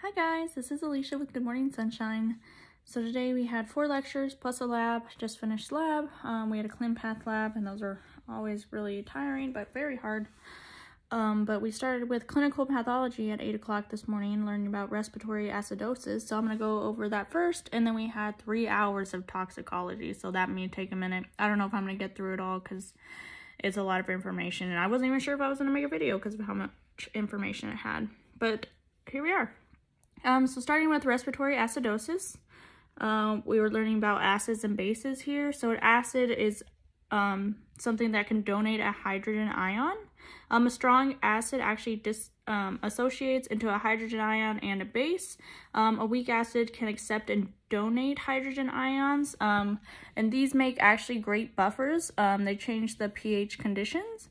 Hi guys, this is Alicia with Good Morning Sunshine. So today we had 4 lectures plus a lab, just finished lab. We had a ClinPath lab and those are always really tiring but very hard. But we started with clinical pathology at 8 o'clock this morning, learning about respiratory acidosis. So I'm going to go over that first, and then we had 3 hours of toxicology, so that may take a minute. I don't know if I'm going to get through it all because it's a lot of information, and I wasn't even sure if I was going to make a video because of how much information it had. But here we are. So starting with respiratory acidosis, we were learning about acids and bases here. So an acid is something that can donate a hydrogen ion. A strong acid actually associates into a hydrogen ion and a base. A weak acid can accept and donate hydrogen ions, and these make actually great buffers. They change the pH conditions.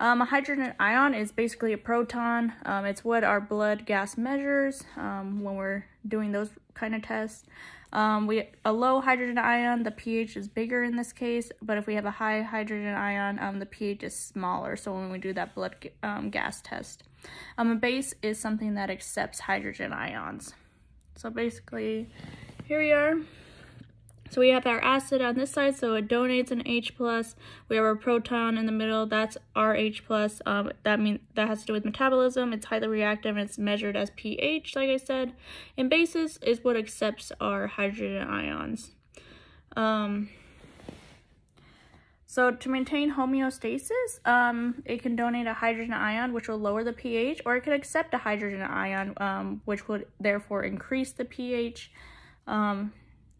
A hydrogen ion is basically a proton. It's what our blood gas measures when we're doing those kind of tests. A low hydrogen ion, the pH is bigger in this case, but if we have a high hydrogen ion, the pH is smaller, so when we do that blood gas test. A base is something that accepts hydrogen ions. So basically, here we are. So we have our acid on this side, so it donates an H+. We have our proton in the middle, that's RH+. That has to do with metabolism. It's highly reactive and it's measured as pH, like I said. And bases is what accepts our hydrogen ions. So to maintain homeostasis, it can donate a hydrogen ion, which will lower the pH, or it can accept a hydrogen ion, which would therefore increase the pH.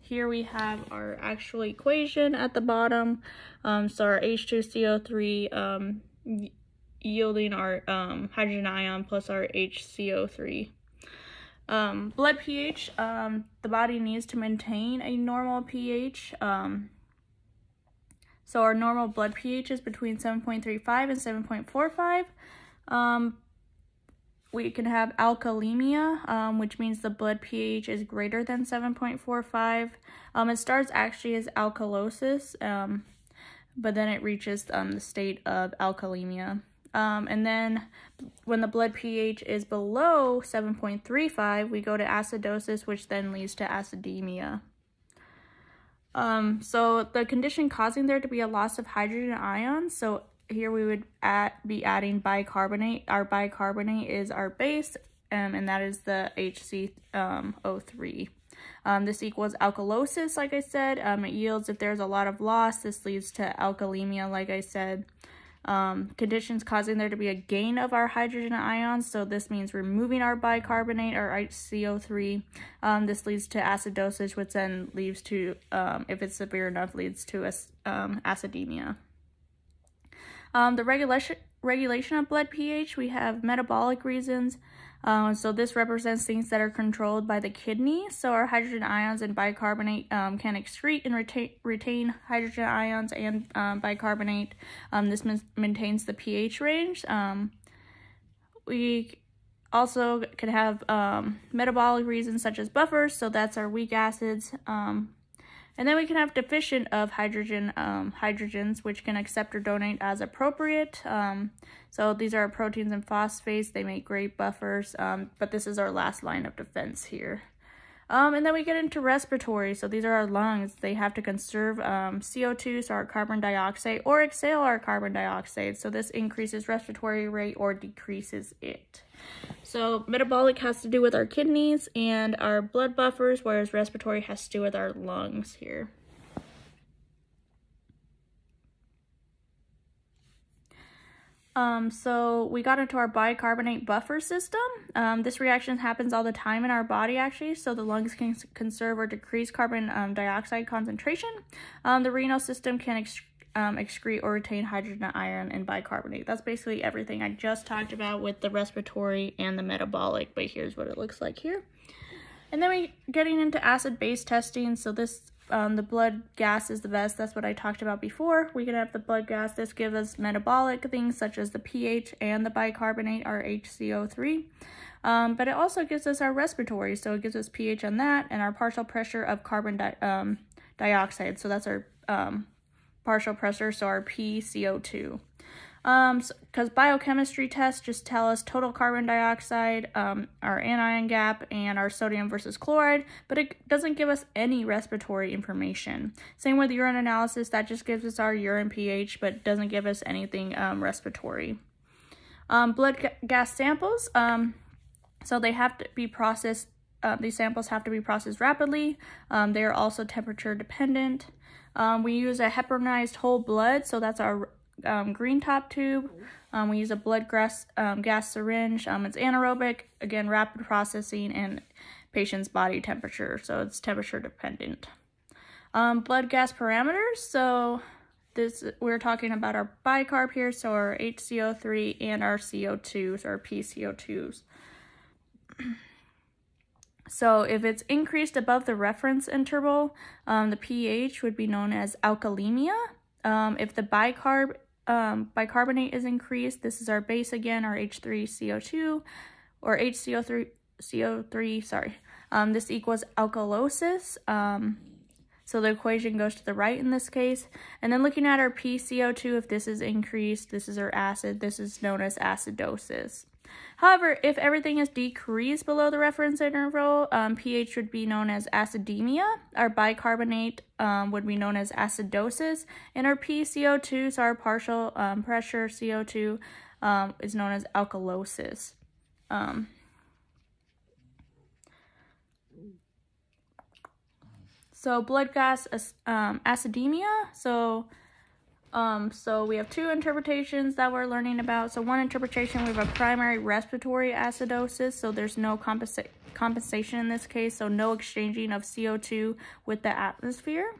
Here we have our actual equation at the bottom. So our H2CO3 yielding our hydrogen ion plus our HCO3. Blood pH, the body needs to maintain a normal pH. So our normal blood pH is between 7.35 and 7.45. We can have alkalemia, which means the blood pH is greater than 7.45. It starts actually as alkalosis, but then it reaches the state of alkalemia. And then when the blood pH is below 7.35, we go to acidosis, which then leads to acidemia. So the condition causing there to be a loss of hydrogen ions, so here we would be adding bicarbonate. Our bicarbonate is our base, and that is the HCO3. This equals alkalosis, like I said. It yields if there's a lot of loss. This leads to alkalemia, like I said. Conditions causing there to be a gain of our hydrogen ions, so this means removing our bicarbonate, or HCO3. This leads to acidosis, which then leads to, if it's severe enough, leads to acidemia. The regulation of blood pH, we have metabolic reasons. So this represents things that are controlled by the kidney. So our hydrogen ions and bicarbonate can excrete and retain hydrogen ions and bicarbonate. This maintains the pH range. We also can have metabolic reasons such as buffers. So that's our weak acids. And then we can have deficient of hydrogens, which can accept or donate as appropriate. So these are proteins and phosphates. They make great buffers, but this is our last line of defense here. And then we get into respiratory. So these are our lungs. They have to conserve CO2, so our carbon dioxide, or exhale our carbon dioxide. So this increases respiratory rate or decreases it. So metabolic has to do with our kidneys and our blood buffers, whereas respiratory has to do with our lungs here. So we got into our bicarbonate buffer system. This reaction happens all the time in our body, actually, so the lungs can conserve or decrease carbon dioxide concentration. The renal system can excrete or retain hydrogen ion and bicarbonate. That's basically everything I just talked about with the respiratory and the metabolic, but here's what it looks like here. And then we getting into acid-base testing. So this the blood gas is the best. That's what I talked about before. We can have the blood gas. This gives us metabolic things such as the pH and the bicarbonate, our HCO3. But it also gives us our respiratory. So it gives us pH on that and our partial pressure of carbon dioxide. So that's our partial pressure, so our PCO2. Because biochemistry tests just tell us total carbon dioxide, our anion gap, and our sodium versus chloride, but it doesn't give us any respiratory information. Same with urine analysis, that just gives us our urine pH, but doesn't give us anything respiratory. Blood gas samples, so they have to be processed, these samples have to be processed rapidly. They are also temperature dependent. We use a heparinized whole blood, so that's our green top tube. We use a blood gas syringe. It's anaerobic, again, rapid processing, and patient's body temperature, so it's temperature dependent. Blood gas parameters, so we're talking about our bicarb here, so our HCO3 and our CO2s, or PCO2s. So if it's increased above the reference interval, the pH would be known as alkalemia. If the bicarbonate is increased, this is our base again, our H3CO2, or HCO3, sorry. This equals alkalosis. So the equation goes to the right in this case. And then looking at our PCO2, if this is increased, this is our acid, this is known as acidosis. However, if everything is decreased below the reference interval, pH would be known as acidemia. Our bicarbonate would be known as acidosis. And our PCO2, so our partial pressure CO2, is known as alkalosis. So blood gas acidemia, so we have two interpretations that we're learning about. So one interpretation, we have a primary respiratory acidosis, so there's no compensation in this case, so no exchanging of CO2 with the atmosphere.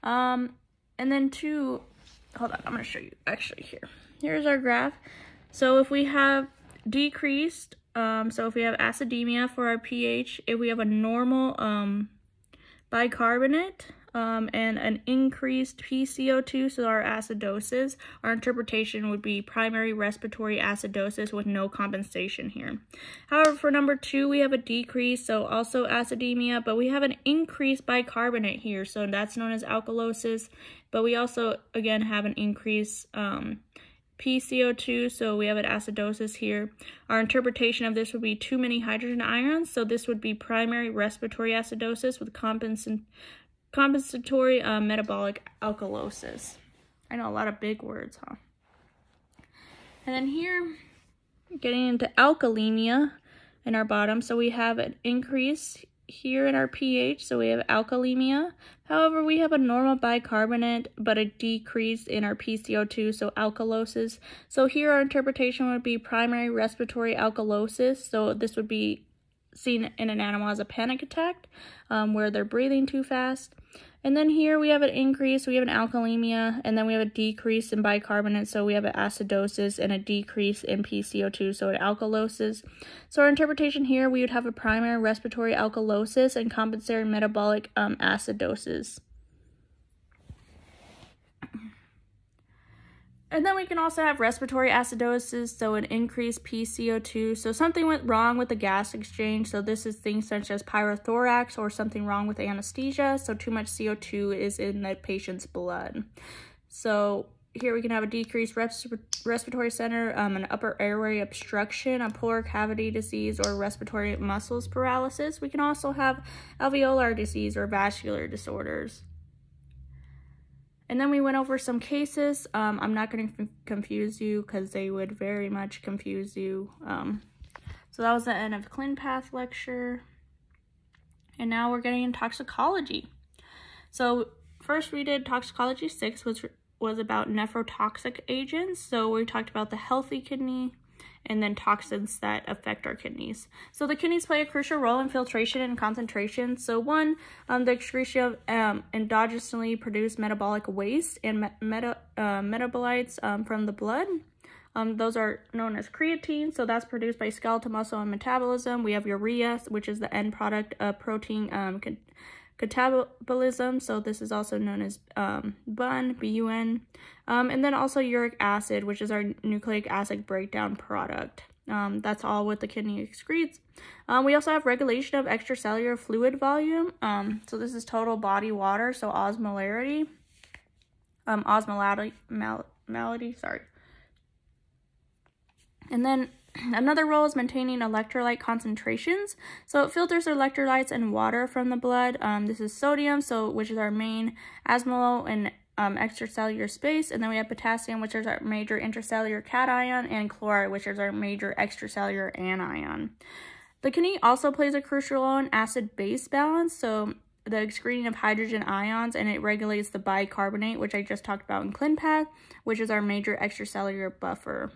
And then two, hold on, I'm going to show you actually here. Here's our graph. So if we have decreased, so if we have acidemia for our pH, if we have a normal bicarbonate, and an increased PCO2, so our acidosis, our interpretation would be primary respiratory acidosis with no compensation here. However, for number 2, we have a decrease, so also acidemia, but we have an increased bicarbonate here, so that's known as alkalosis, but we also, again, have an increased PCO2, so we have an acidosis here. Our interpretation of this would be too many hydrogen ions, so this would be primary respiratory acidosis with compensatory metabolic alkalosis. I know, a lot of big words, huh? And then here, getting into alkalemia in our bottom, so we have an increase here in our pH, so we have alkalemia. However, we have a normal bicarbonate, but a decrease in our PCO2, so alkalosis. So here our interpretation would be primary respiratory alkalosis, so this would be seen in an animal as a panic attack, where they're breathing too fast. And then here we have an increase, we have an alkalemia, and then we have a decrease in bicarbonate, so we have an acidosis, and a decrease in PCO2, so an alkalosis. So our interpretation here, we would have a primary respiratory alkalosis and compensatory metabolic acidosis. And then we can also have respiratory acidosis, so an increased PCO2. So something went wrong with the gas exchange. So this is things such as pyrothorax or something wrong with anesthesia. So too much CO2 is in the patient's blood. So here we can have a decreased respiratory center, an upper airway obstruction, a pleural cavity disease, or respiratory muscles paralysis. We can also have alveolar disease or vascular disorders. And then we went over some cases. I'm not going to confuse you because they would very much confuse you. So that was the end of ClinPath lecture. And now we're getting into toxicology. So first we did toxicology 6, which was about nephrotoxic agents. So we talked about the healthy kidney and then toxins that affect our kidneys. So the kidneys play a crucial role in filtration and concentration. So one, the excretion of endogenously produced metabolic waste and metabolites from the blood. Those are known as creatine, so that's produced by skeletal muscle and metabolism. We have urea, which is the end product of protein catabolism, so this is also known as BUN, B-U-N, and then also uric acid, which is our nucleic acid breakdown product. That's all what the kidney excretes. We also have regulation of extracellular fluid volume, so this is total body water, so osmolarity, And then another role is maintaining electrolyte concentrations. So it filters electrolytes and water from the blood. This is sodium, which is our main osmolar and extracellular space. And then we have potassium, which is our major intracellular cation, and chloride, which is our major extracellular anion. The kidney also plays a crucial role in acid-base balance, so the excreting of hydrogen ions, and it regulates the bicarbonate, which I just talked about in ClinPath, which is our major extracellular buffer.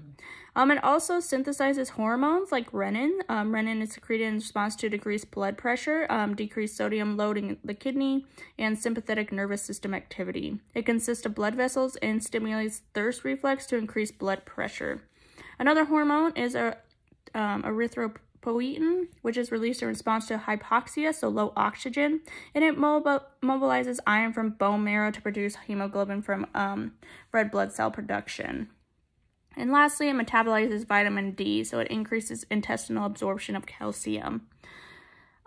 It also synthesizes hormones like renin. Renin is secreted in response to decreased blood pressure, decreased sodium loading in the kidney, and sympathetic nervous system activity. It consists of blood vessels and stimulates thirst reflex to increase blood pressure. Another hormone is erythropoietin, which is released in response to hypoxia, so low oxygen, and it mobilizes iron from bone marrow to produce hemoglobin from red blood cell production. And lastly, it metabolizes vitamin D, so it increases intestinal absorption of calcium.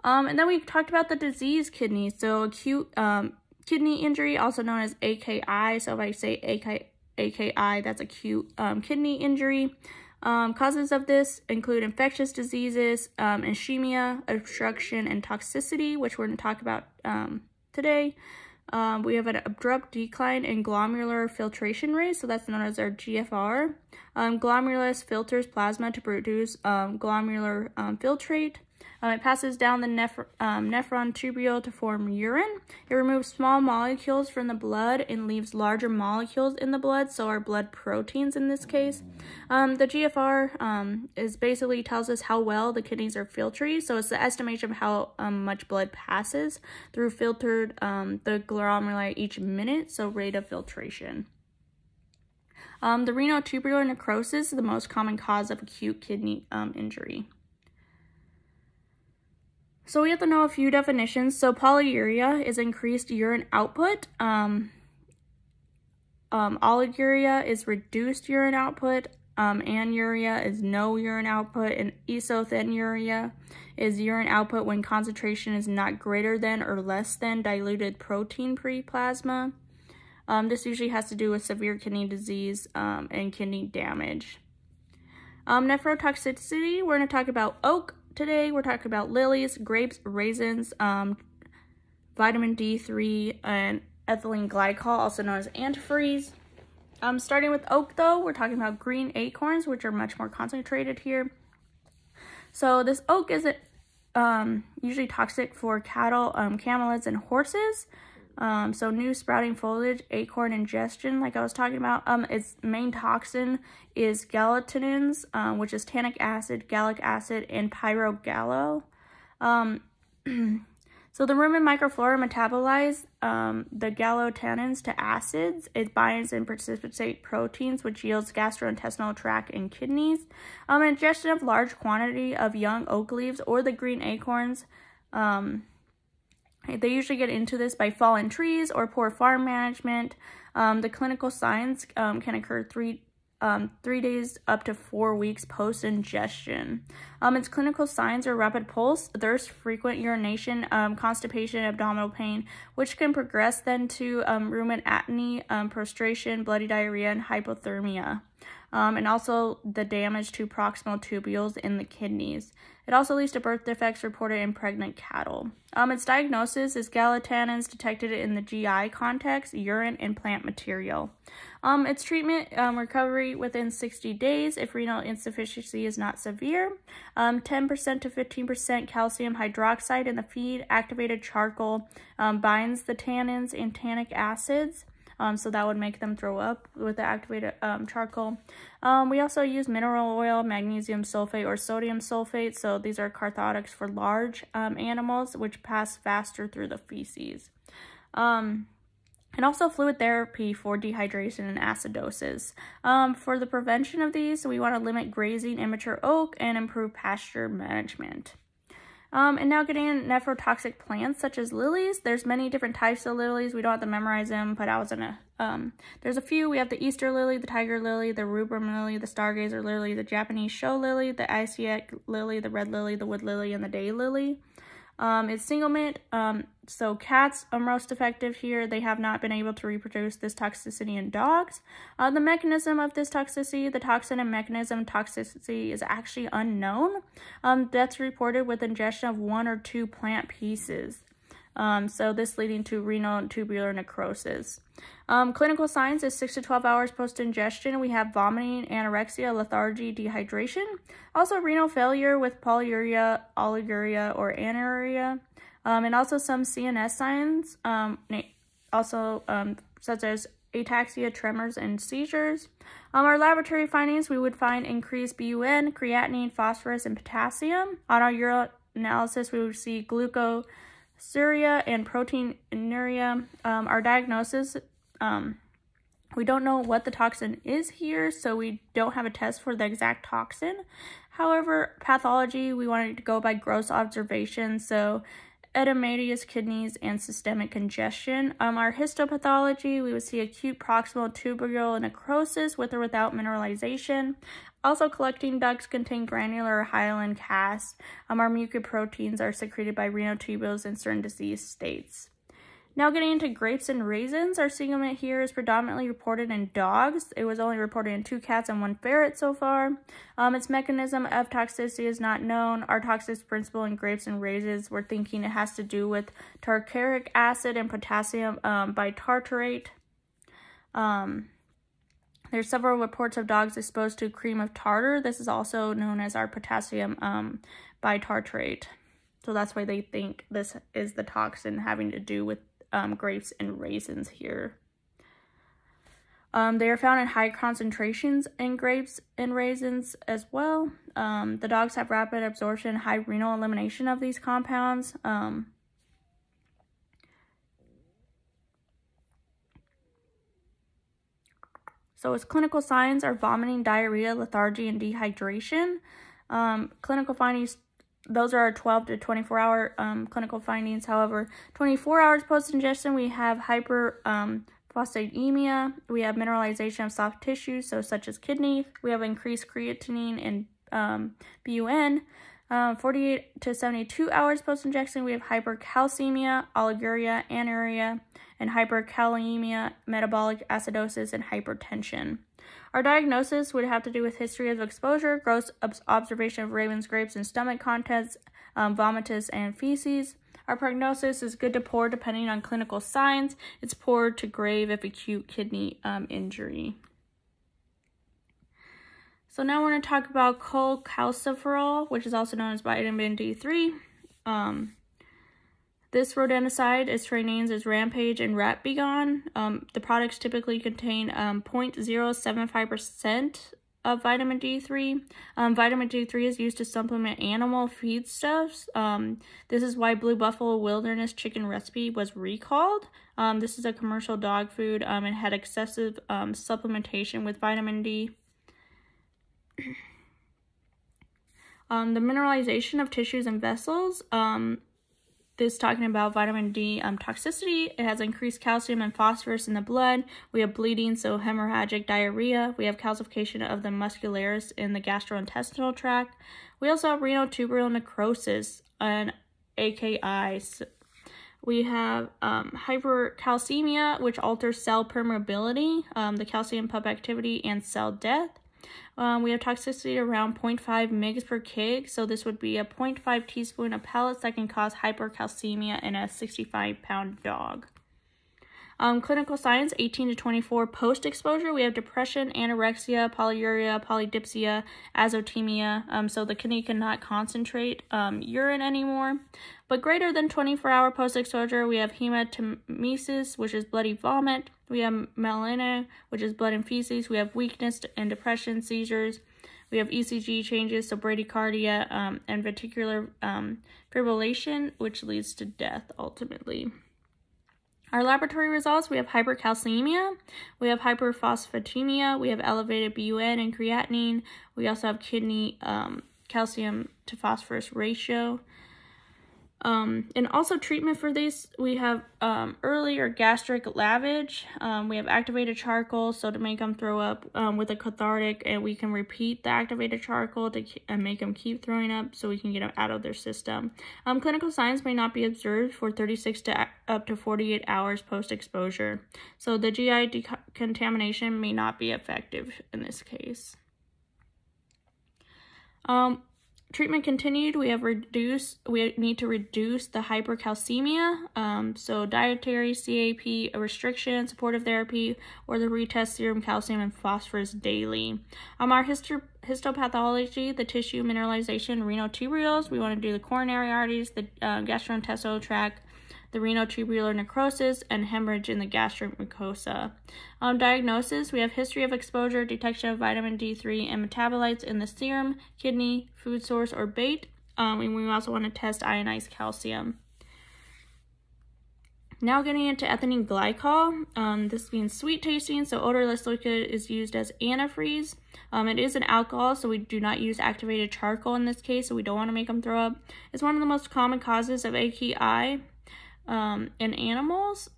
And then we talked about the disease kidney, so acute kidney injury, also known as AKI, so if I say AKI, that's acute kidney injury. Causes of this include infectious diseases, ischemia, obstruction, and toxicity, which we're going to talk about today. We have an abrupt decline in glomerular filtration rate, so that's known as our GFR. Glomerulus filters plasma to produce glomerular filtrate. It passes down the nephron tubule to form urine. It removes small molecules from the blood and leaves larger molecules in the blood, so our blood proteins in this case. The GFR is basically tells us how well the kidneys are filtrated, so it's the estimation of how much blood passes through filtered the glomeruli each minute, so rate of filtration. The renal tubular necrosis is the most common cause of acute kidney injury. So we have to know a few definitions. So polyuria is increased urine output. Oliguria is reduced urine output. Anuria is no urine output. And isothenuria is urine output when concentration is not greater than or less than diluted protein-free plasma. This usually has to do with severe kidney disease and kidney damage. Nephrotoxicity, we're going to talk about oak. Today, we're talking about lilies, grapes, raisins, vitamin D3, and ethylene glycol, also known as antifreeze. Starting with oak, though, we're talking about green acorns, which are much more concentrated here. So this oak is usually toxic for cattle, camelids, and horses. So new sprouting foliage, acorn ingestion, like I was talking about, its main toxin is galantamines, which is tannic acid, gallic acid, and pyrogallo. So the rumen microflora metabolize the gallotannins to acids. It binds and precipitates proteins, which yields gastrointestinal tract and kidneys. Ingestion of large quantity of young oak leaves or the green acorns, they usually get into this by fallen trees or poor farm management. The clinical signs can occur 3 days up to 4 weeks post-ingestion. Its clinical signs are rapid pulse, thirst, frequent urination, constipation, abdominal pain, which can progress then to rumen atony, prostration, bloody diarrhea, and hypothermia. And also the damage to proximal tubules in the kidneys. It also leads to birth defects reported in pregnant cattle. Its diagnosis is gallotannins detected in the GI context, urine, and plant material. Its treatment, recovery within 60 days if renal insufficiency is not severe. 10% to 15% calcium hydroxide in the feed, activated charcoal, binds the tannins and tannic acids. So that would make them throw up with the activated charcoal. We also use mineral oil, magnesium sulfate, or sodium sulfate. So these are cathartics for large animals, which pass faster through the feces. And also fluid therapy for dehydration and acidosis. For the prevention of these, we want to limit grazing immature oak and improve pasture management. And now getting in nephrotoxic plants such as lilies. There's many different types of lilies. We don't have to memorize them, but I was in there's a few. We have the Easter lily, the tiger lily, the rubrum lily, the stargazer lily, the Japanese show lily, the Asiatic lily, the red lily, the wood lily, and the day lily. It's singlement. So cats are most effective here. They have not been able to reproduce this toxicity in dogs. The mechanism of this toxicity, the toxin and mechanism of toxicity is actually unknown. Deaths reported with ingestion of 1 or 2 plant pieces. So this leading to renal and tubular necrosis. Clinical signs is 6 to 12 hours post-ingestion. We have vomiting, anorexia, lethargy, dehydration. Also renal failure with polyuria, oliguria, or anuria. And also some CNS signs, such as ataxia, tremors, and seizures. Our laboratory findings, we would find increased BUN, creatinine, phosphorus, and potassium. On our urinalysis, we would see glucosuria and proteinuria. Our diagnosis, we don't know what the toxin is here, so we don't have a test for the exact toxin. However, pathology, we wanted to go by gross observation, so edematous kidneys and systemic congestion. Our histopathology, we would see acute proximal tubular necrosis with or without mineralization. Also, collecting ducts contain granular or hyaline cast. Our mucoproteins are secreted by renal tubules in certain disease states. Now getting into grapes and raisins, our singlement here is predominantly reported in dogs. It was only reported in 2 cats and 1 ferret so far. Its mechanism of toxicity is not known. Our toxic principle in grapes and raisins, we're thinking it has to do with tartaric acid and potassium bitartrate. There's several reports of dogs exposed to cream of tartar. This is also known as our potassium bitartrate. So that's why they think this is the toxin having to do with grapes and raisins here. They are found in high concentrations in grapes and raisins as well. The dogs have rapid absorption, high renal elimination of these compounds. So its clinical signs are vomiting, diarrhea, lethargy, and dehydration. Clinical findings, those are our 12 to 24-hour clinical findings. However, 24 hours post-ingestion, we have hyperphosphatemia. We have mineralization of soft tissues, so such as kidney. We have increased creatinine and BUN. 48 to 72 hours post-injection, we have hypercalcemia, oliguria, anuria, and hyperkalemia, metabolic acidosis, and hypertension. Our diagnosis would have to do with history of exposure, gross observation of ravens, grapes, and stomach contents, vomitus, and feces. Our prognosis is good to poor depending on clinical signs. It's poor to grave if acute kidney injury. So now we're going to talk about cholecalciferol, which is also known as vitamin D3. This rodenticide is named as Rampage and Ratbegon. The products typically contain 0.075% of vitamin D3. Vitamin D3 is used to supplement animal feedstuffs. This is why Blue Buffalo Wilderness Chicken Recipe was recalled. This is a commercial dog food and had excessive supplementation with vitamin D. The mineralization of tissues and vessels. This talking about vitamin D toxicity. It has increased calcium and phosphorus in the blood. We have bleeding, so hemorrhagic diarrhea. We have calcification of the muscularis in the gastrointestinal tract. We also have renal tubular necrosis and AKI. We have hypercalcemia, which alters cell permeability, the calcium pump activity, and cell death. We have toxicity around 0.5 mg per kg, so this would be a 0.5 teaspoon of pellets that can cause hypercalcemia in a 65-pound dog. Clinical signs, 18 to 24 post-exposure. We have depression, anorexia, polyuria, polydipsia, azotemia. So the kidney cannot concentrate urine anymore. But greater than 24-hour post-exposure, we have hematemesis, which is bloody vomit. We have melena, which is blood and feces. We have weakness and depression, seizures. We have ECG changes, so bradycardia, and ventricular fibrillation, which leads to death ultimately. Our laboratory results, we have hypercalcemia, we have hyperphosphatemia, we have elevated BUN and creatinine. We also have kidney calcium to phosphorus ratio. And also treatment for this, we have early or gastric lavage. We have activated charcoal, so to make them throw up with a cathartic, and we can repeat the activated charcoal to make them keep throwing up so we can get them out of their system. Clinical signs may not be observed for 36 to up to 48 hours post-exposure. So the GI decontamination may not be effective in this case. Treatment continued. We need to reduce the hypercalcemia. So dietary, CAP, a restriction, supportive therapy, or the retest serum calcium and phosphorus daily. Our histopathology, the tissue mineralization, renal tubules. We want to do the coronary arteries, the gastrointestinal tract, the renal tubular necrosis, and hemorrhage in the gastric mucosa. Diagnosis, we have history of exposure, detection of vitamin D3 and metabolites in the serum, kidney, food source, or bait. And we also want to test ionized calcium. Now getting into ethylene glycol, this being sweet tasting, so odorless liquid is used as antifreeze. It is an alcohol, so we do not use activated charcoal in this case, so we don't want to make them throw up. It's one of the most common causes of AKI in animals.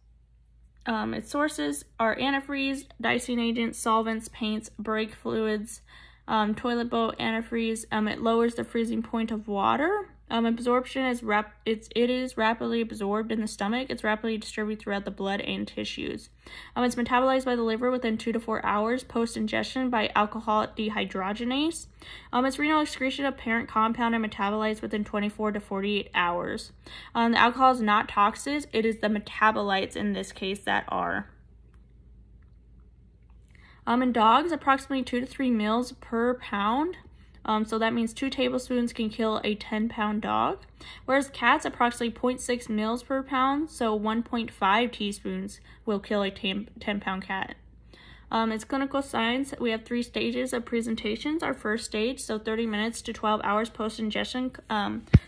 Its sources are antifreeze, dicing agents, solvents, paints, brake fluids, toilet bowl antifreeze. It lowers the freezing point of water. Absorption is it is rapidly absorbed in the stomach. It's rapidly distributed throughout the blood and tissues. It's metabolized by the liver within 2 to 4 hours post-ingestion by alcoholic dehydrogenase. Its renal excretion of parent compound and metabolized within 24 to 48 hours. The alcohol is not toxic. It is the metabolites in this case that are. In dogs, approximately 2 to 3 mils per pound. So that means 2 tablespoons can kill a 10-pound dog. Whereas cats, approximately 0.6 mils per pound, so 1.5 teaspoons will kill a 10-pound cat. Its clinical signs, we have 3 stages of presentations. Our first stage, so 30 minutes to 12 hours post-ingestion.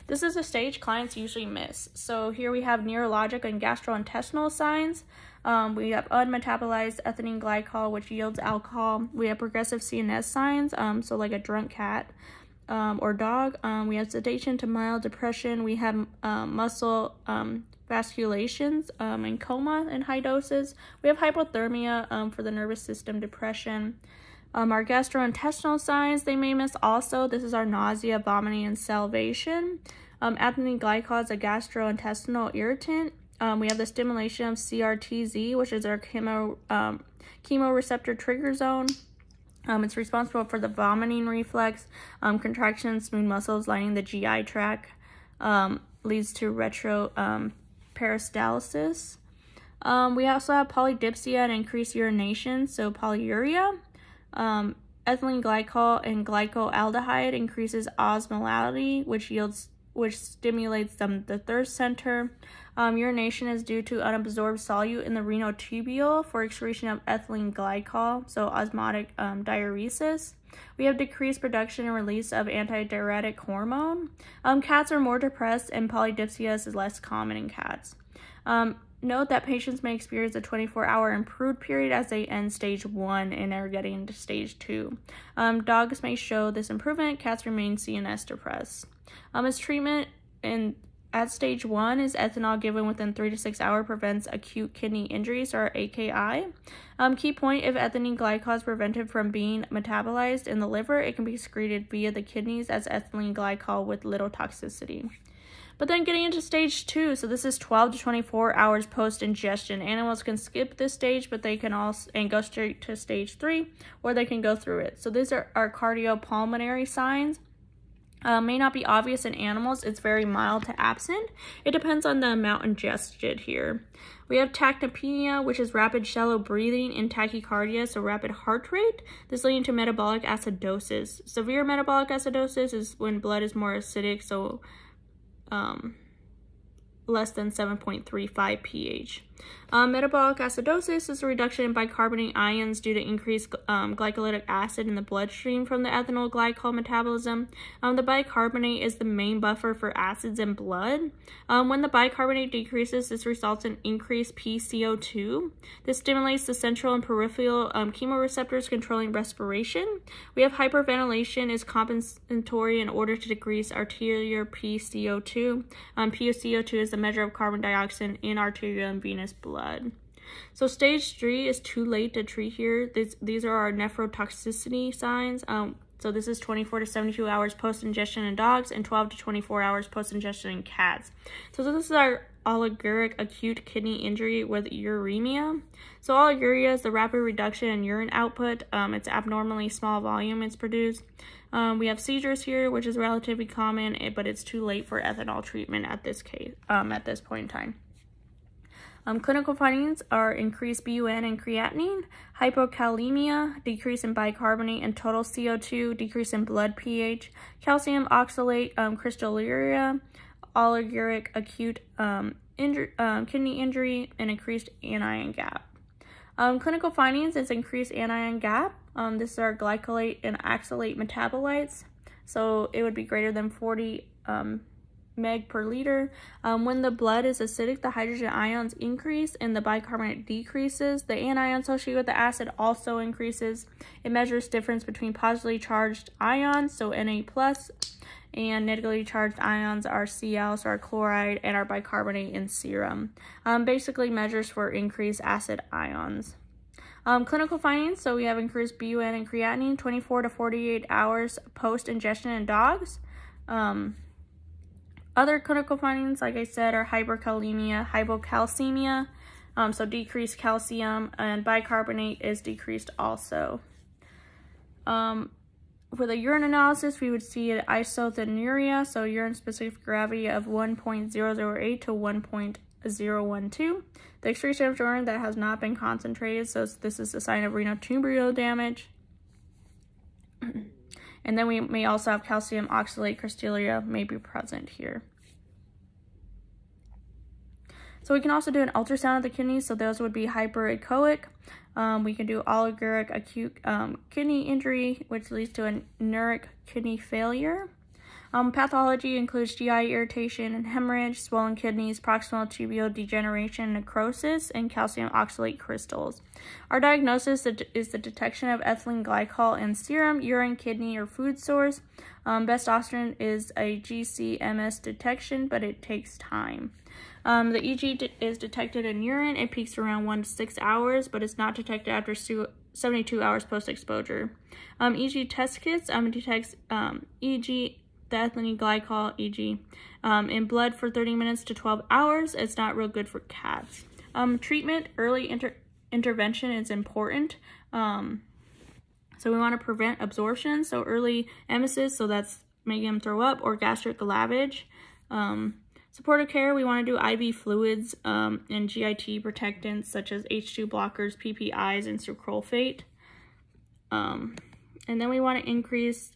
This is a stage clients usually miss. So here we have neurologic and gastrointestinal signs. We have unmetabolized ethylene glycol, which yields alcohol. We have progressive CNS signs, so like a drunk cat or dog. We have sedation to mild depression. We have muscle vasculations and coma in high doses. We have hypothermia for the nervous system depression. Our gastrointestinal signs, they may miss also. This is our nausea, vomiting, and salivation. Ethylene glycol is a gastrointestinal irritant. We have the stimulation of CRTZ, which is our chemoreceptor trigger zone. It's responsible for the vomiting reflex, contraction, smooth muscles lining the GI tract, leads to peristalsis. We also have polydipsia and increased urination, so polyuria. Ethylene glycol and glycoaldehyde increases osmolality, which stimulates the thirst center. Urination is due to unabsorbed solute in the renal tubule for excretion of ethylene glycol, so osmotic diuresis. We have decreased production and release of antidiuretic hormone. Cats are more depressed, and polydipsia is less common in cats. Note that patients may experience a 24-hour improved period as they end stage 1 and are getting into stage 2. Dogs may show this improvement. Cats remain CNS depressed. As treatment at stage 1 is ethanol given within 3 to 6 hours prevents acute kidney injuries, or AKI. Key point, if ethylene glycol is prevented from being metabolized in the liver, it can be excreted via the kidneys as ethylene glycol with little toxicity. But then getting into stage 2, so this is 12 to 24 hours post-ingestion. Animals can skip this stage, but they can also go straight to stage 3, or they can go through it. So these are our cardiopulmonary signs. May not be obvious in animals. It's very mild to absent. It depends on the amount ingested here. We have tachypnea, which is rapid shallow breathing, and tachycardia, so rapid heart rate. This leading to metabolic acidosis. Severe metabolic acidosis is when blood is more acidic, so less than 7.35 pH. Metabolic acidosis is a reduction in bicarbonate ions due to increased glycolytic acid in the bloodstream from the ethynyl glycol metabolism. The bicarbonate is the main buffer for acids in blood. When the bicarbonate decreases, this results in increased PCO2. This stimulates the central and peripheral chemoreceptors controlling respiration. We have hyperventilation is compensatory in order to decrease arterial PCO2. PCO2 is the measure of carbon dioxide in arterial and venous blood. So stage 3 is too late to treat here. These are our nephrotoxicity signs. So this is 24 to 72 hours post-ingestion in dogs and 12 to 24 hours post-ingestion in cats. So this is our oliguric acute kidney injury with uremia. So oliguria is the rapid reduction in urine output. It's abnormally small volume it's produced. We have seizures here, which is relatively common, but it's too late for ethanol treatment at this case, at this point in time. Clinical findings are increased BUN and creatinine, hypokalemia, decrease in bicarbonate and total CO2, decrease in blood pH, calcium oxalate crystalluria, oliguric acute kidney injury, and increased anion gap. Clinical findings is increased anion gap. This is our glycolate and oxalate metabolites. So it would be greater than 40 meg per liter. When the blood is acidic, the hydrogen ions increase and the bicarbonate decreases. The anion associated with the acid also increases. It measures difference between positively charged ions, so Na+, and negatively charged ions are Cl, so our chloride, and our bicarbonate in serum. Basically measures for increased acid ions. Clinical findings, so we have increased BUN and creatinine 24 to 48 hours post-ingestion in dogs. Other clinical findings, like I said, are hyperkalemia, hypocalcemia, so decreased calcium, and bicarbonate is decreased also. For the urine analysis, we would see an isocyaninuria, so urine-specific gravity of 1.008 to 1.012. The excretion of urine that has not been concentrated, so this is a sign of renal tubular damage. And then we may also have calcium oxalate crystalluria may be present here. So we can also do an ultrasound of the kidneys, so those would be hyperechoic. We can do oliguric acute kidney injury, which leads to a neuric kidney failure. Pathology includes GI irritation and hemorrhage, swollen kidneys, proximal tubule degeneration, necrosis, and calcium oxalate crystals. Our diagnosis is the detection of ethylene glycol in serum, urine, kidney, or food source. Best option is a GC-MS detection, but it takes time. The EG is detected in urine. It peaks around 1 to 6 hours, but it's not detected after 72 hours post-exposure. EG test kits detects EG, the ethylene glycol, EG, in blood for 30 minutes to 12 hours. It's not real good for cats. Treatment, early intervention is important. So we want to prevent absorption, so early emesis, so that's making them throw up, or gastric lavage. Supportive care, we want to do IV fluids and GIT protectants such as H2 blockers, PPIs, and sucralfate. And then we want to increase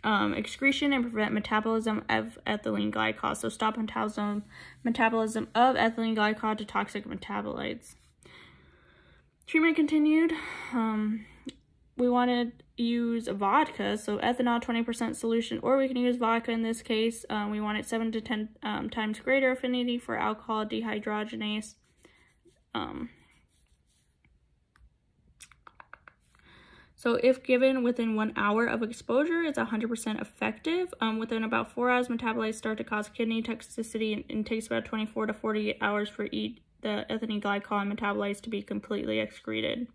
excretion and prevent metabolism of ethylene glycol. So stop metabolism of ethylene glycol to toxic metabolites. Treatment continued. We want to use vodka, so ethanol 20% solution, or we can use vodka in this case. We want it 7 to 10 times greater affinity for alcohol dehydrogenase. So if given within 1 hour of exposure, it's 100% effective. Within about 4 hours, metabolites start to cause kidney toxicity, and it takes about 24 to 48 hours for the ethylene glycol and metabolites to be completely excreted.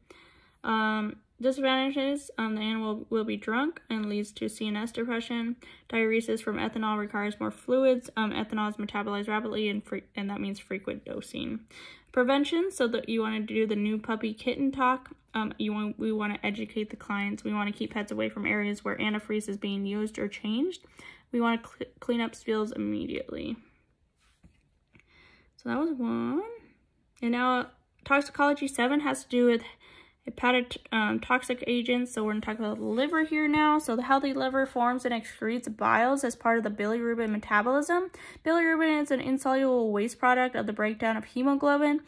Disadvantages, the animal will be drunk and leads to CNS depression. Diuresis from ethanol requires more fluids. Ethanol is metabolized rapidly, and that means frequent dosing. Prevention, so that you want to do the new puppy kitten talk. We want to educate the clients. We want to keep pets away from areas where antifreeze is being used or changed. We want to clean up spills immediately. So that was one. And now toxicology 7 has to do with hepatotoxic agents. So we're going to talk about the liver here now. So the healthy liver forms and excretes biles as part of the bilirubin metabolism. Bilirubin is an insoluble waste product of the breakdown of hemoglobin.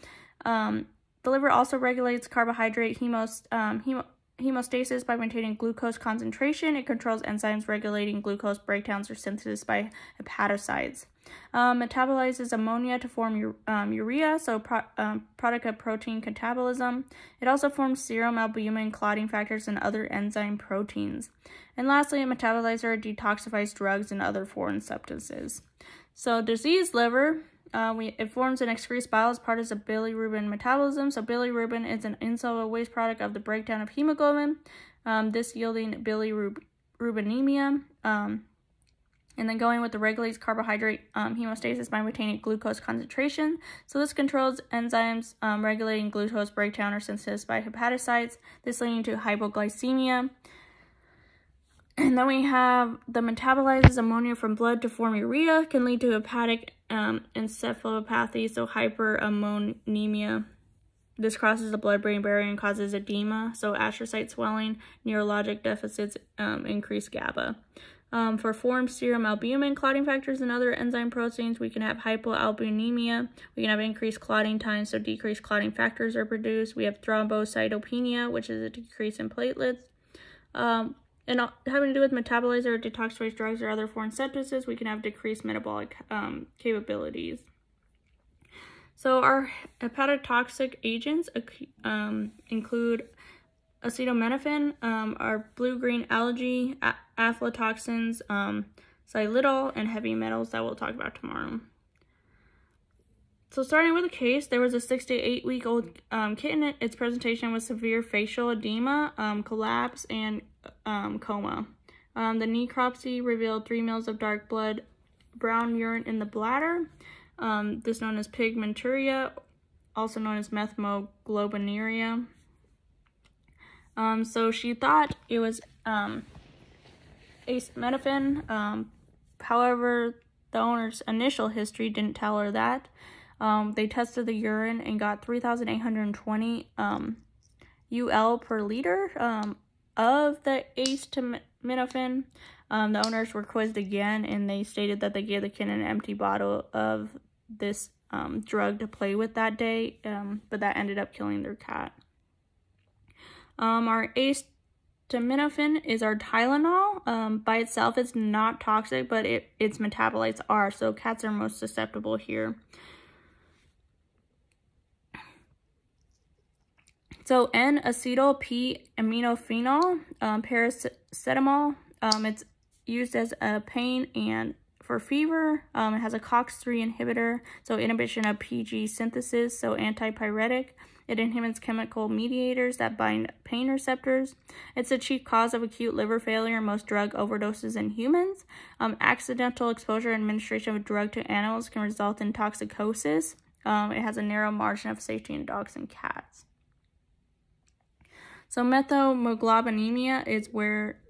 The liver also regulates carbohydrate hemostasis by maintaining glucose concentration. It controls enzymes regulating glucose breakdowns or synthesis by hepatocytes. Metabolizes ammonia to form urea, so product of protein catabolism. It also forms serum albumin, clotting factors, and other enzyme proteins. And lastly, a metabolizer detoxifies drugs and other foreign substances. So diseased liver, it forms and excretes bile as part of the bilirubin metabolism. So bilirubin is an insoluble waste product of the breakdown of hemoglobin, this yielding bilirubinemia. And then going with the regulates carbohydrate hemostasis by maintaining glucose concentration. So this controls enzymes regulating glucose breakdown or synthesis by hepatocytes, this leading to hypoglycemia. And then we have the metabolizes ammonia from blood to form urea, can lead to hepatic encephalopathy, so hyperammonemia. This crosses the blood-brain barrier and causes edema, so astrocyte swelling, neurologic deficits, increase GABA. For formed serum albumin, clotting factors, and other enzyme proteins, we can have hypoalbuminemia. We can have increased clotting time, so decreased clotting factors are produced. We have thrombocytopenia, which is a decrease in platelets. And having to do with metabolizer, detoxifies drugs, or other foreign substances, we can have decreased metabolic capabilities. So our hepatotoxic agents include acetaminophen, our blue-green algae, aflatoxins, xylitol, and heavy metals that we'll talk about tomorrow. So starting with the case, there was a 6 to 8 week old kitten. Its presentation was severe facial edema, collapse, and coma. The necropsy revealed 3 mL of dark blood, brown urine in the bladder. This known as pigmenturia, also known as methemoglobinuria. So she thought it was acetaminophen. However, the owner's initial history didn't tell her that. They tested the urine and got 3,820 UL per liter of the acetaminophen. The owners were quizzed again, and they stated that they gave the kitten an empty bottle of this drug to play with that day, but that ended up killing their cat. Our acetaminophen is our Tylenol. By itself, it's not toxic, but its metabolites are, so cats are most susceptible here. So N-acetyl P-aminophenol, paracetamol, it's used as a pain and for fever. It has a COX-3 inhibitor, so inhibition of PG synthesis, so antipyretic. It inhibits chemical mediators that bind pain receptors. It's the chief cause of acute liver failure and most drug overdoses in humans. Accidental exposure and administration of a drug to animals can result in toxicosis. It has a narrow margin of safety in dogs and cats. So methemoglobinemia is where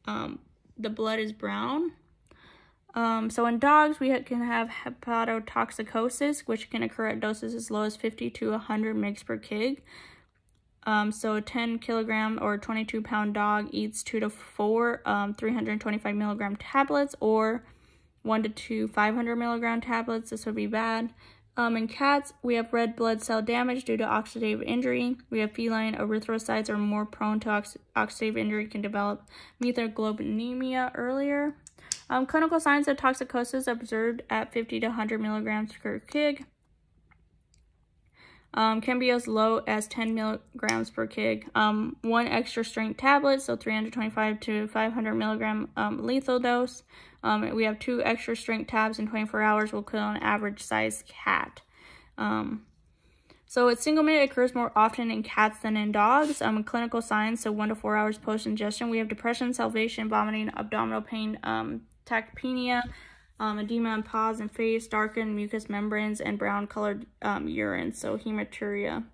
the blood is brown. So in dogs, we can have hepatotoxicosis, which can occur at doses as low as 50 to 100 mg per kg. So a 10 kilogram or 22 pound dog eats 2 to 4 325 milligram tablets, or 1 to 2 500 milligram tablets. This would be bad. In cats, we have red blood cell damage due to oxidative injury. We have feline erythrocytes are more prone to oxidative injury, can develop methemoglobinemia earlier. Clinical signs of toxicosis observed at 50 to 100 milligrams per kg. Can be as low as 10 milligrams per kg. 1 extra strength tablet, so 325 to 500 milligram lethal dose. We have 2 extra strength tabs in 24 hours will kill an average sized cat. So it's single minute occurs more often in cats than in dogs. Clinical signs, so 1 to 4 hours post ingestion. We have depression, salivation, vomiting, abdominal pain, tachypnea, edema in paws and face, darkened mucous membranes, and brown colored urine, so hematuria.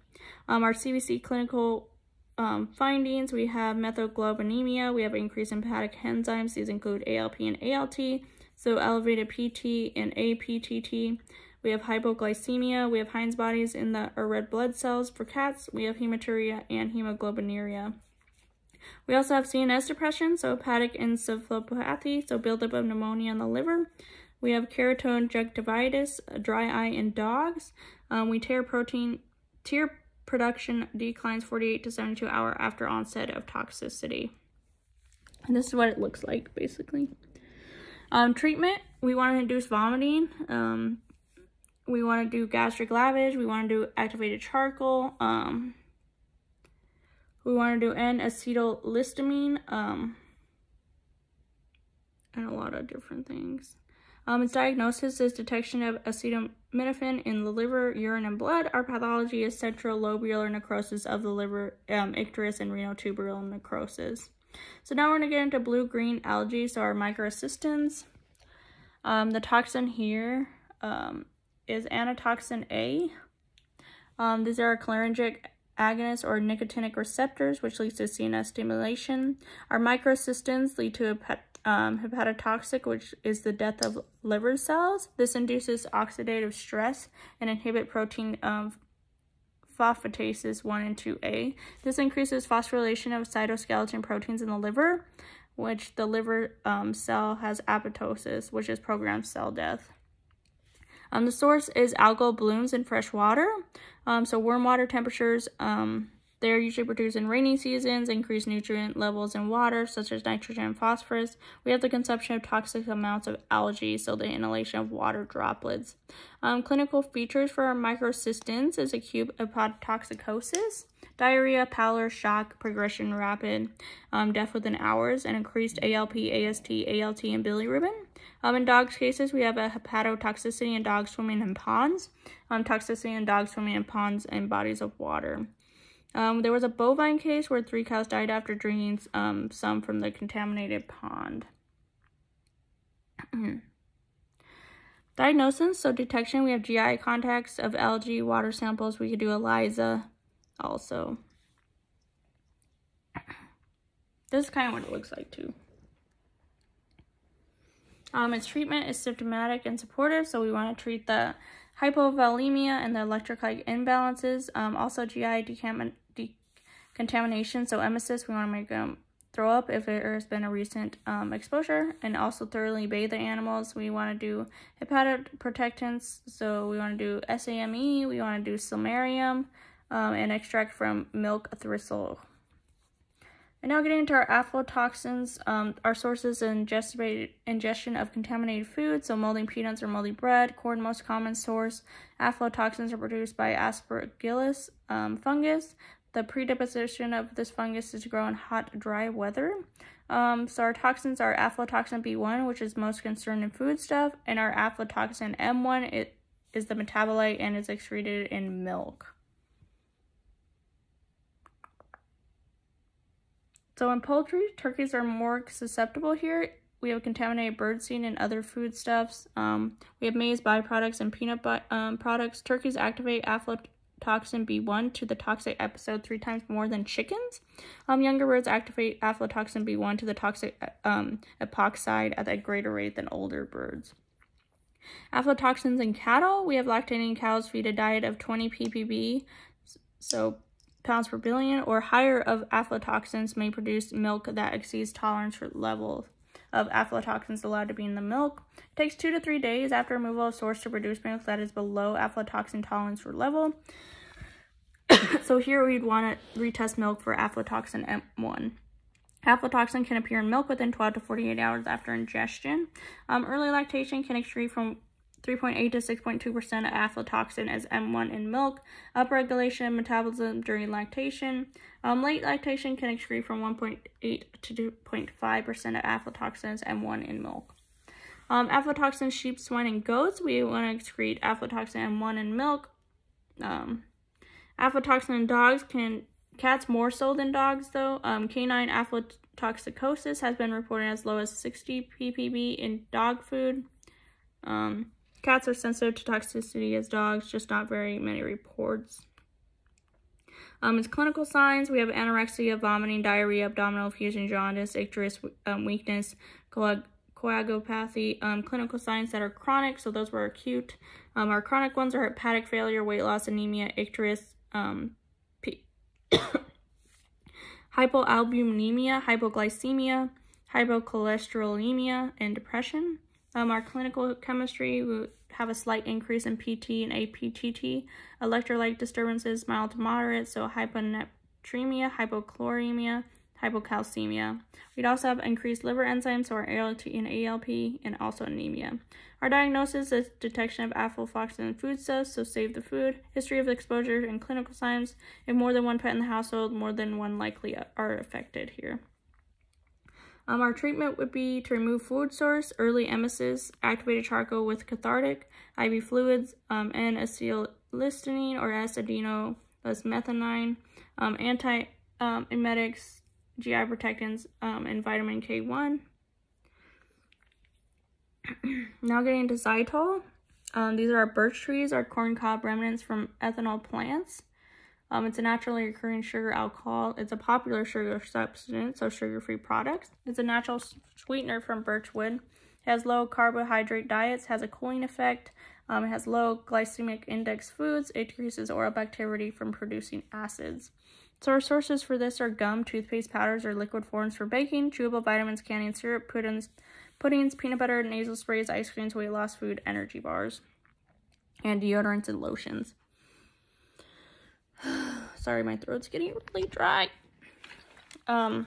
Our CBC clinical findings, we have methemoglobinemia, we have increase in hepatic enzymes. These include ALP and ALT, so elevated PT and APTT. We We have hypoglycemia. We have Heinz bodies in the red blood cells for cats. We have hematuria and hemoglobinuria. We also have CNS depression, so hepatic encephalopathy, so buildup of pneumonia in the liver. We have keratoconjunctivitis, dry eye in dogs. Tear production declines 48 to 72 hours after onset of toxicity. And this is what it looks like, basically. Treatment, we want to induce vomiting. We want to do gastric lavage. We want to do activated charcoal. We want to do N-acetylhistamine. And a lot of different things. Its diagnosis is detection of acetaminophen in the liver, urine, and blood. Our pathology is central lobular necrosis of the liver, icterus, and renotubercular necrosis. So now we're going to get into blue-green algae, so our microacystins. The toxin here is anatoxin A. These are cholinergic agonists or nicotinic receptors, which leads to CNS stimulation. Our microacystins lead to hepatotoxic, which is the death of liver cells. This induces oxidative stress and inhibit protein phosphatases 1 and 2A. This increases phosphorylation of cytoskeleton proteins in the liver, which the liver cell has apoptosis, which is programmed cell death. The source is algal blooms in fresh water. So warm water temperatures, they're usually produced in rainy seasons, increase nutrient levels in water, such as nitrogen and phosphorus. We have the consumption of toxic amounts of algae, so the inhalation of water droplets. Clinical features for our microacystins is acute hepatotoxicosis, diarrhea, pallor, shock, progression rapid, death within hours, and increased ALP, AST, ALT, and bilirubin. In dogs' cases, we have a hepatotoxicity in dogs swimming in ponds, toxicity in dogs swimming in ponds and bodies of water. There was a bovine case where 3 cows died after drinking some from the contaminated pond. Diagnosis, so detection, we have GI contacts of algae, water samples. We could do ELISA also. This is kind of what it looks like too. Its treatment is symptomatic and supportive, so we want to treat the hypovolemia and the electrolyte imbalances. Also GI decontamination, so emesis, we want to make them throw up if there has been a recent exposure, and also thoroughly bathe the animals. We want to do hepatoprotectants, so we want to do SAME, we want to do Silmarium, and extract from milk thistle. And now getting into our aflatoxins, our sources in ingestion of contaminated food, so moldy peanuts or moldy bread, corn, most common source. Aflatoxins are produced by Aspergillus fungus. The predeposition of this fungus is to grow in hot, dry weather. So our toxins are aflatoxin B1, which is most concerned in foodstuff, and our aflatoxin M1 is the metabolite and is excreted in milk. So in poultry, turkeys are more susceptible here. We have contaminated birdseed and other foodstuffs. We have maize byproducts and peanut products. Turkeys activate aflatoxin B1 to the toxic episode 3 times more than chickens. Younger birds activate aflatoxin B1 to the toxic epoxide at a greater rate than older birds. Aflatoxins in cattle, we have lactating cows feed a diet of 20 ppb, so pounds per billion or higher of aflatoxins may produce milk that exceeds tolerance level of aflatoxins allowed to be in the milk. It takes 2 to 3 days after removal of source to produce milk that is below aflatoxin tolerance level. So here we'd want to retest milk for aflatoxin M1. Aflatoxin can appear in milk within 12 to 48 hours after ingestion. Early lactation can excrete from 3.8 to 6.2% of aflatoxin as M1 in milk. Upregulation of metabolism during lactation. Late lactation can excrete from 1.8 to 2.5% of aflatoxin as M1 in milk. Aflatoxin sheep, swine, and goats. We want to excrete aflatoxin M1 in milk. Aflatoxin in dogs cats more so than dogs though. Canine aflatoxicosis has been reported as low as 60 ppb in dog food. Cats are sensitive to toxicity as dogs, just not very many reports. Its clinical signs, we have anorexia, vomiting, diarrhea, abdominal effusion, jaundice, icterus, weakness, coagulopathy. Clinical signs that are chronic, so those were acute. Our chronic ones are hepatic failure, weight loss, anemia, icterus, hypoalbuminemia, hypoglycemia, hypocholesterolemia, and depression. Our clinical chemistry would have a slight increase in PT and APTT. Electrolyte disturbances, mild to moderate, so hyponatremia, hypochloremia, hypocalcemia. We'd also have increased liver enzymes, so our ALT and ALP, and also anemia. Our diagnosis is detection of aflatoxin in foodstuffs, so save the food. History of exposure and clinical signs. If more than one pet in the household, more than one likely are affected here. Our treatment would be to remove food source, early emesis, activated charcoal with cathartic, IV fluids, N-acetylcysteine or acetylmethionine, anti-emetics, GI protectants, and vitamin K1. Now getting into xylitol. These are our birch trees, our corn cob remnants from ethanol plants. It's a naturally occurring sugar alcohol. It's a popular sugar substitute, so sugar-free products. It's a natural sweetener from birch wood. It has low carbohydrate diets, has a cooling effect. It has low glycemic index foods. It decreases oral activity from producing acids. So our sources for this are gum, toothpaste powders, or liquid forms for baking, chewable vitamins, candy and syrup, puddings, peanut butter, nasal sprays, ice creams, weight loss food, energy bars, and deodorants and lotions. Sorry, my throat's getting really dry. Xylitol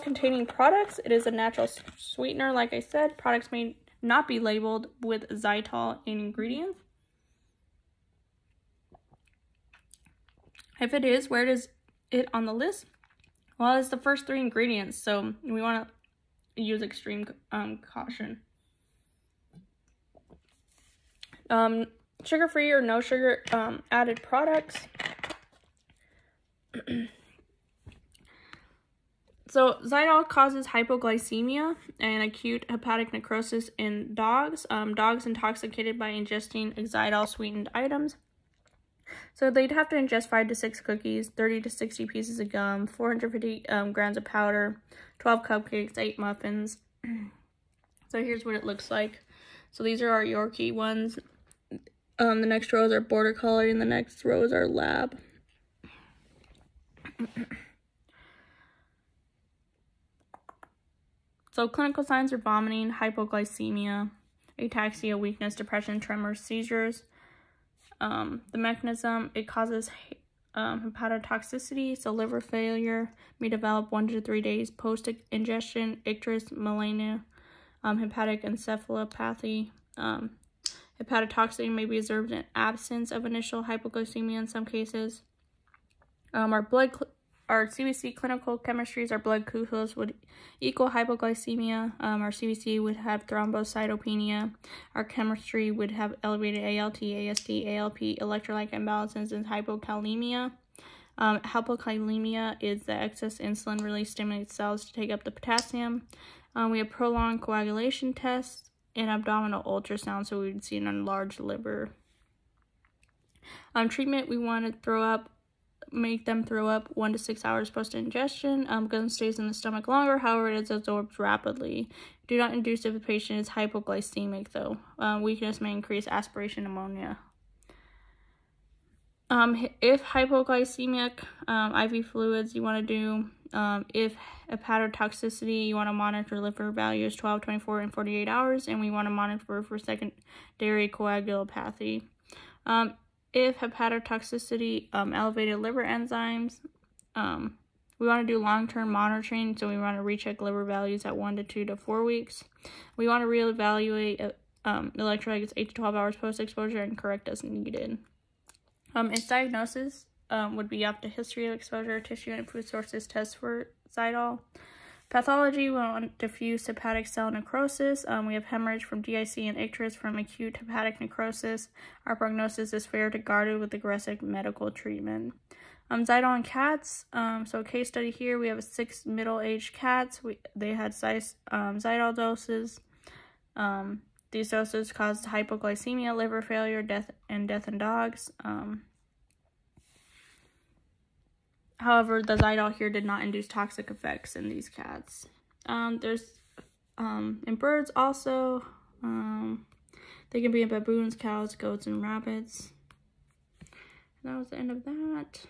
containing products. It is a natural sweetener, like I said. Products may not be labeled with xylitol in ingredients. If it is, where is it on the list? Well, it's the first 3 ingredients, so we want to use extreme caution. Sugar-free or no sugar added products. So xylitol causes hypoglycemia and acute hepatic necrosis in dogs. Dogs intoxicated by ingesting xylitol sweetened items. So they'd have to ingest 5 to 6 cookies, 30 to 60 pieces of gum, 450 grams of powder, 12 cupcakes, 8 muffins. So here's what it looks like. So these are our Yorkie ones. The next rows are border collie, and the next rows are lab. So clinical signs are vomiting, hypoglycemia, ataxia, weakness, depression, tremors, seizures. The mechanism, it causes hepatotoxicity, so liver failure may develop 1 to 3 days post-ingestion, icterus, melena, hepatic encephalopathy. Hepatotoxic may be observed in absence of initial hypoglycemia in some cases. Our CBC clinical chemistries, our blood glucose would equal hypoglycemia. Our CBC would have thrombocytopenia. Our chemistry would have elevated ALT, AST, ALP, electrolyte imbalances, and hypokalemia. Hypokalemia is the excess insulin release stimulates cells to take up the potassium. We have prolonged coagulation tests and abdominal ultrasound, so we would see an enlarged liver. Treatment, we want to make them throw up 1 to 6 hours post-ingestion. Gum stays in the stomach longer, however, it is absorbed rapidly. Do not induce if the patient is hypoglycemic, though. Weakness may increase aspiration pneumonia. If hypoglycemic, IV fluids you want to do. If hepatotoxicity, you want to monitor liver values 12, 24, and 48 hours, and we want to monitor for secondary coagulopathy. If hepatotoxicity, elevated liver enzymes, we want to do long-term monitoring, so we want to recheck liver values at 1 to 2 to 4 weeks. We want to reevaluate electrolytes 8 to 12 hours post-exposure and correct as needed. Its diagnosis would be after history of exposure, tissue and food sources test for xylitol. Pathology, we want diffuse hepatic cell necrosis. We have hemorrhage from DIC and icterus from acute hepatic necrosis. Our prognosis is fair to guarded with aggressive medical treatment. Xylitol in cats. So a case study here, we have 6 middle-aged cats. They had xylitol doses. These doses caused hypoglycemia, liver failure, death in dogs. However, the xylitol here did not induce toxic effects in these cats. There's In birds also, they can be in baboons, cows, goats, and rabbits. And that was the end of that.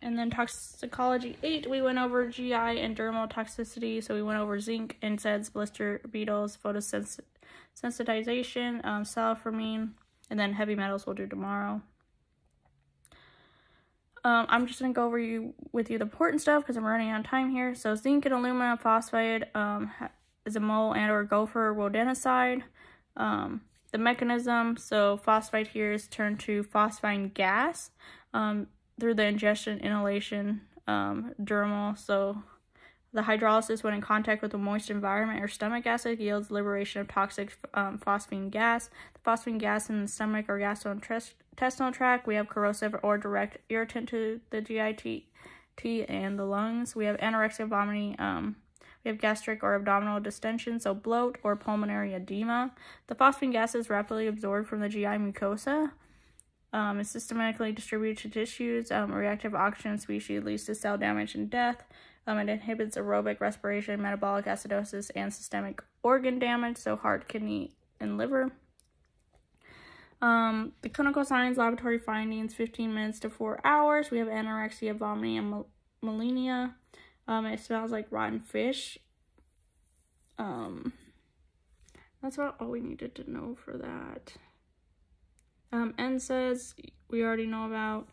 And then toxicology 8, we went over GI and dermal toxicity. So we went over zinc, NSAIDs, blister beetles, photosensitization, saliframine, and then heavy metals we'll do tomorrow. I'm just going to go over with you the important stuff because I'm running out of time here. So zinc and aluminum phosphide is a mole and or gopher rodenticide. The mechanism, so phosphide here is turned to phosphine gas through the ingestion, inhalation, dermal. So the hydrolysis when in contact with a moist environment or stomach acid yields liberation of toxic phosphine gas. The phosphine gas in the stomach or gastrointestinal tract, we have corrosive or direct irritant to the GIT and the lungs. We have anorexia, vomiting, we have gastric or abdominal distension, so bloat or pulmonary edema. The phosphine gas is rapidly absorbed from the GI mucosa. It's systematically distributed to tissues. Reactive oxygen species leads to cell damage and death. It inhibits aerobic respiration, metabolic acidosis, and systemic organ damage, so heart, kidney, and liver. The clinical signs, laboratory findings, 15 minutes to 4 hours. We have anorexia, vomiting, and malinia. It smells like rotten fish. That's about all we needed to know for that. NSAIDs, we already know about.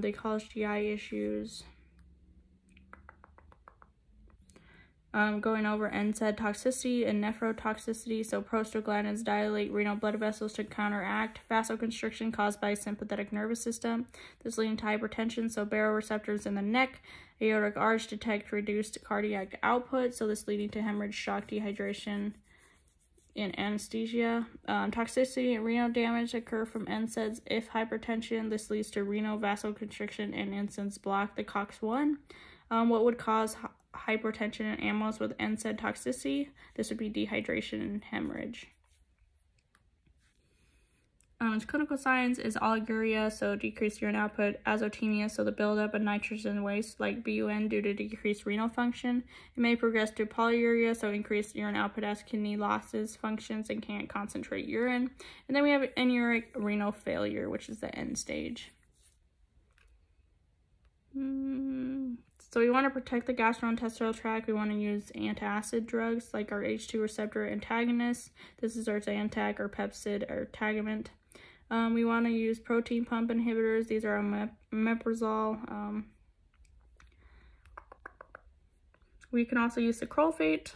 They cause GI issues. Going over NSAID toxicity and nephrotoxicity. So prostaglandins dilate renal blood vessels to counteract vasoconstriction caused by sympathetic nervous system. This leading to hypertension. So baroreceptors in the neck, aortic arch detect reduced cardiac output. So this leading to hemorrhage, shock, dehydration, and anesthesia. Toxicity and renal damage occur from NSAIDs if hypertension. This leads to renal vasoconstriction and NSAIDs block the COX-1. What would cause hypertension in animals with NSAID toxicity? This would be dehydration and hemorrhage. Clinical signs is oliguria, so decreased urine output, azotemia, so the buildup of nitrogen waste like BUN due to decreased renal function. It may progress to polyuria, so increased urine output as kidney losses functions and can't concentrate urine. And then we have anuric renal failure, which is the end stage. So we want to protect the gastrointestinal tract. We want to use antacid drugs like our H2 receptor antagonists. This is our Zantac or Pepcid or Tagament. We want to use protein pump inhibitors. These are omeprazole. We can also use sucralfate.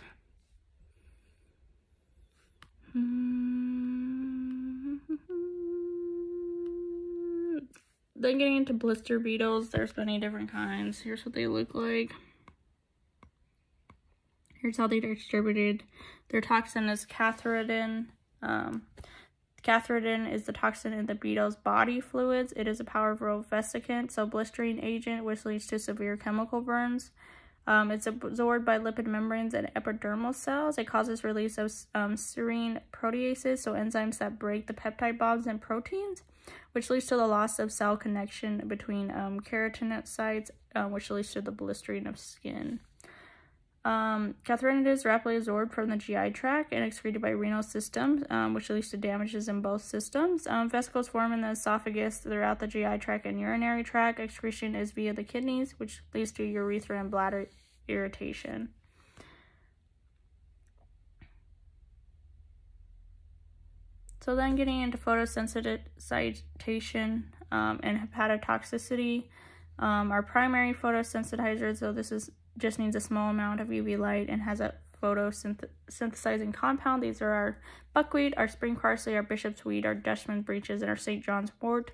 Then getting into blister beetles, there's many different kinds. Here's what they look like. Here's how they're distributed. Their toxin is catharidin. Catharidin is the toxin in the beetle's body fluids. It is a powerful vesicant, so blistering agent, which leads to severe chemical burns. It's absorbed by lipid membranes and epidermal cells. It causes release of serine proteases, so enzymes that break the peptide bonds and proteins, which leads to the loss of cell connection between keratinocytes, which leads to the blistering of skin. Catharidin is rapidly absorbed from the GI tract and excreted by renal systems, which leads to damages in both systems. Vesicles form in the esophagus throughout the GI tract and urinary tract. Excretion is via the kidneys, which leads to urethra and bladder irritation. So then getting into photosensitization and hepatotoxicity. Our primary photosensitizer, so this just needs a small amount of UV light and has a photosynthesizing compound. These are our buckwheat, our spring parsley, our bishop's weed, our Dutchman's breeches, and our St. John's wort.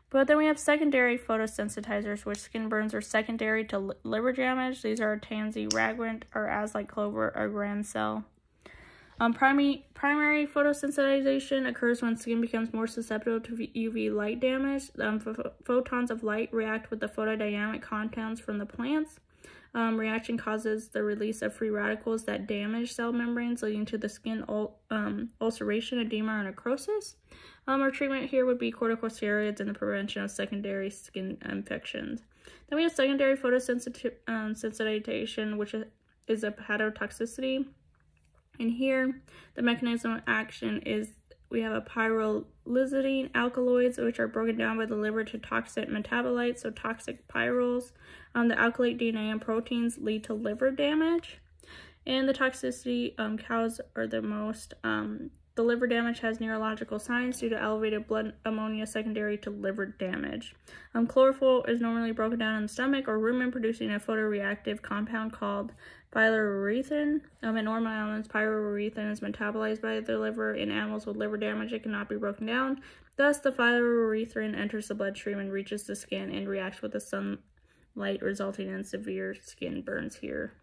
But then we have secondary photosensitizers, which skin burns are secondary to liver damage. These are our tansy, ragwort, our as-like clover, our grand cell. Primary photosensitization occurs when skin becomes more susceptible to UV light damage. Photons of light react with the photodynamic compounds from the plants. Reaction causes the release of free radicals that damage cell membranes, leading to the skin ulceration, edema, or necrosis. Our treatment here would be corticosteroids and the prevention of secondary skin infections. Then we have secondary photosensitization, which is a hepatotoxicity. And here, the mechanism of action is we have a pyrolyzidine alkaloids, which are broken down by the liver to toxic metabolites, so toxic pyrols. The alkylate DNA and proteins lead to liver damage. And the toxicity, cows are the most. The liver damage has neurological signs due to elevated blood ammonia secondary to liver damage. Chlorophyll is normally broken down in the stomach or rumen, producing a photoreactive compound called pyrorethrin. In normal animals, pyrorethrin is metabolized by the liver. In animals with liver damage, it cannot be broken down. Thus, the pyrorethrin enters the bloodstream and reaches the skin and reacts with the sunlight, resulting in severe skin burns here.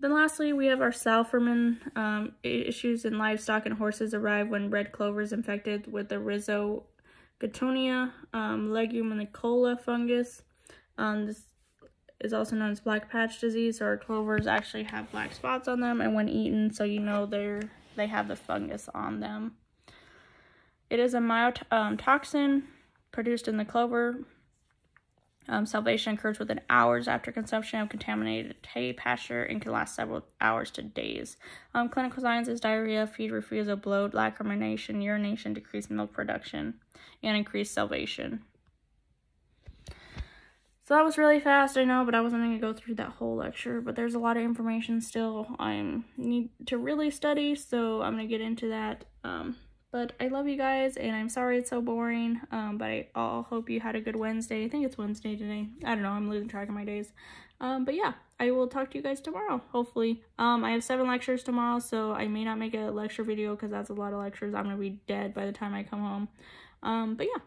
Then lastly, we have our salformin issues in livestock, and horses arrive when red clover is infected with the rhizogatonia leguminicola fungus. This is also known as black patch disease, or clovers actually have black spots on them, and when eaten, so you know they have the fungus on them. It is a toxin produced in the clover. Salvation occurs within hours after consumption of contaminated hay pasture and can last several hours to days. Clinical signs is diarrhea, feed refusal, bloat, lacrimination, urination, decreased milk production, and increased salvation. So that was really fast, I know, but I wasn't going to go through that whole lecture, but there's a lot of information still I need to really study, so I'm going to get into that. But I love you guys, and I'm sorry it's so boring, but I hope you had a good Wednesday. I think it's Wednesday today. I don't know, I'm losing track of my days. But yeah, I will talk to you guys tomorrow, hopefully. I have 7 lectures tomorrow, so I may not make a lecture video because that's a lot of lectures. I'm going to be dead by the time I come home. But yeah.